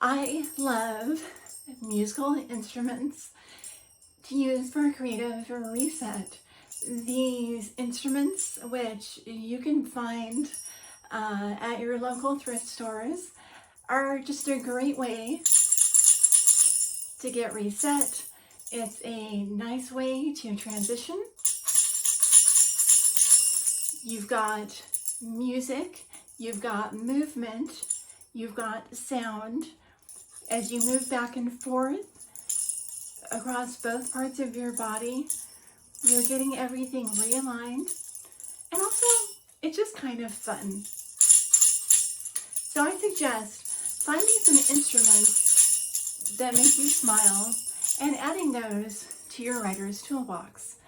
I love musical instruments to use for a creative reset. These instruments, which you can find at your local thrift stores, are just a great way to get reset. It's a nice way to transition. You've got music, you've got movement, you've got sound. As you move back and forth across both parts of your body, you're getting everything realigned. And also, it's just kind of fun. So I suggest finding some instruments that make you smile and adding those to your writer's toolbox.